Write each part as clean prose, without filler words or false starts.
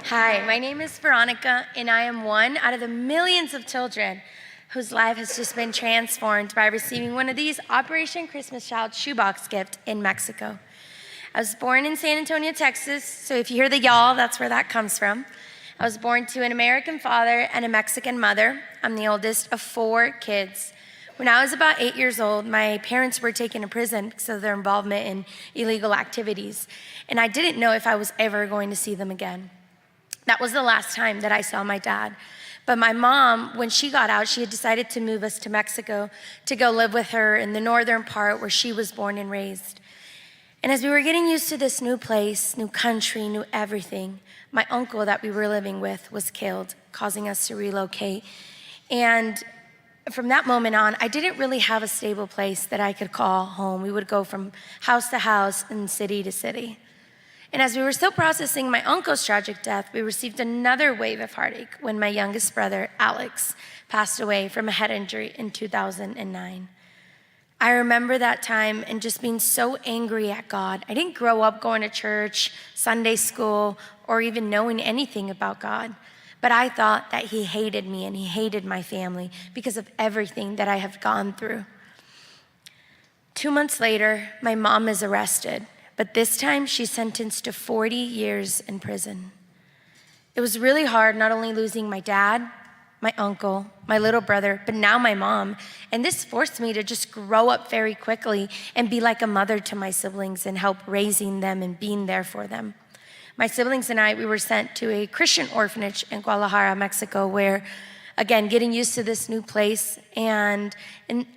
Hi, my name is Veronica, and I am one out of the millions of children whose life has just been transformed by receiving one of these Operation Christmas Child shoebox gift in Mexico. I was born in San Antonio, Texas, so if you hear the y'all, that's where that comes from. I was born to an American father and a Mexican mother. I'm the oldest of 4 kids. When I was about 8 years old, my parents were taken to prison because of their involvement in illegal activities, and I didn't know if I was ever going to see them again. That was the last time that I saw my dad. But my mom, when she got out, she had decided to move us to Mexico to go live with her in the northern part where she was born and raised. And as we were getting used to this new place, new country, new everything, my uncle that we were living with was killed, causing us to relocate. And from that moment on, I didn't really have a stable place that I could call home. We would go from house to house and city to city. And as we were still processing my uncle's tragic death, we received another wave of heartache when my youngest brother, Alex, passed away from a head injury in 2009. I remember that time and just being so angry at God. I didn't grow up going to church, Sunday school, or even knowing anything about God. But I thought that he hated me and he hated my family because of everything that I have gone through. 2 months later, my mom is arrested. But this time, she's sentenced to 40 years in prison. It was really hard not only losing my dad, my uncle, my little brother, but now my mom. And this forced me to just grow up very quickly and be like a mother to my siblings and help raising them and being there for them. My siblings and I, we were sent to a Christian orphanage in Guadalajara, Mexico, where, again, getting used to this new place. And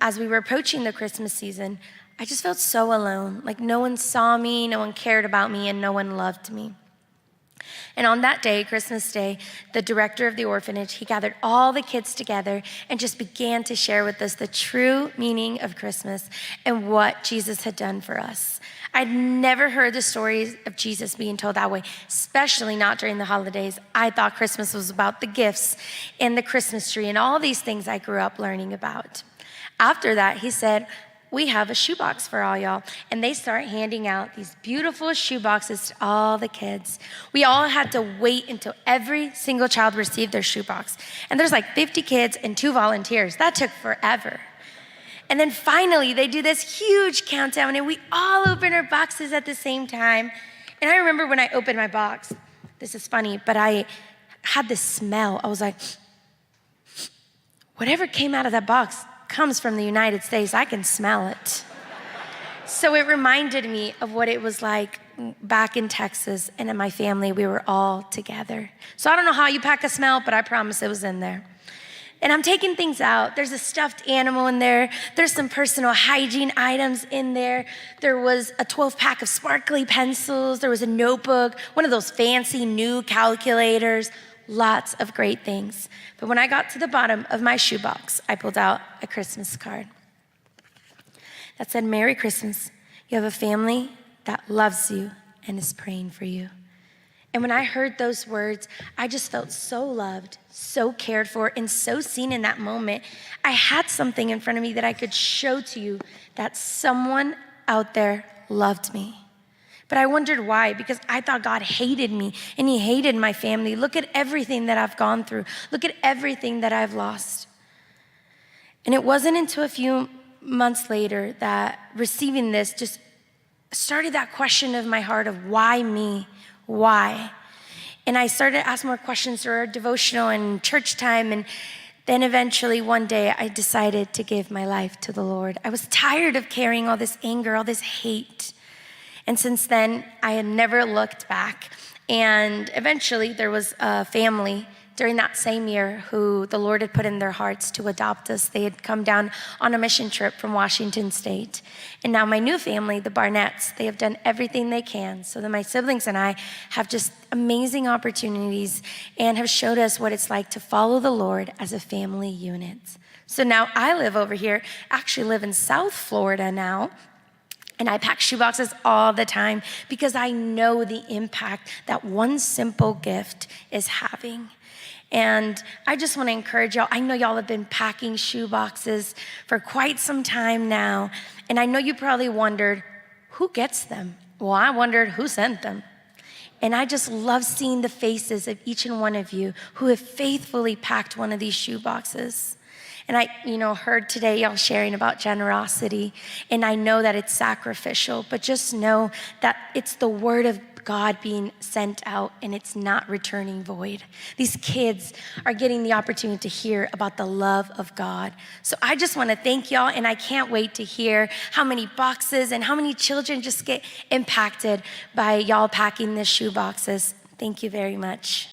as we were approaching the Christmas season, I just felt so alone, like no one saw me, no one cared about me, and no one loved me. And on that day, Christmas Day, the director of the orphanage, he gathered all the kids together and just began to share with us the true meaning of Christmas and what Jesus had done for us. I'd never heard the stories of Jesus being told that way, especially not during the holidays. I thought Christmas was about the gifts and the Christmas tree and all these things I grew up learning about. After that, he said, "We have a shoebox for all y'all." And they start handing out these beautiful shoeboxes to all the kids. We all had to wait until every single child received their shoebox. And there's like 50 kids and 2 volunteers. That took forever. And then finally, they do this huge countdown, and we all open our boxes at the same time. And I remember when I opened my box, this is funny, but I had this smell. I was like, whatever came out of that box comes from the United States. I can smell it. So it reminded me of what it was like back in Texas, and in my family, we were all together. So I don't know how you pack a smell, but I promise it was in there. And I'm taking things out. There's a stuffed animal in there. There's some personal hygiene items in there. There was a 12-pack of sparkly pencils. There was a notebook, one of those fancy new calculators. Lots of great things. But when I got to the bottom of my shoebox, I pulled out a Christmas card that said, "Merry Christmas. You have a family that loves you and is praying for you." And when I heard those words, I just felt so loved, so cared for, and so seen in that moment. I had something in front of me that I could show to you that someone out there loved me. But I wondered why, because I thought God hated me and he hated my family. Look at everything that I've gone through. Look at everything that I've lost. And it wasn't until a few months later that receiving this just started that question of my heart of why me? Why? And I started to ask more questions through our devotional and church time. And then eventually one day I decided to give my life to the Lord. I was tired of carrying all this anger, all this hate. And since then, I had never looked back. And eventually, there was a family during that same year who the Lord had put in their hearts to adopt us. They had come down on a mission trip from Washington State. And now my new family, the Barnetts, they have done everything they can so that my siblings and I have just amazing opportunities and have showed us what it's like to follow the Lord as a family unit. So now I live over here, actually live in South Florida now. And I pack shoeboxes all the time because I know the impact that one simple gift is having. And I just want to encourage y'all. I know y'all have been packing shoeboxes for quite some time now. And I know you probably wondered, who gets them? Well, I wondered who sent them. And I just love seeing the faces of each and one of you who have faithfully packed one of these shoe boxes. And I, heard today y'all sharing about generosity, and I know that it's sacrificial, but just know that it's the word of God being sent out and it's not returning void. These kids are getting the opportunity to hear about the love of God. So I just want to thank y'all, and I can't wait to hear how many boxes and how many children just get impacted by y'all packing the shoe boxes. Thank you very much.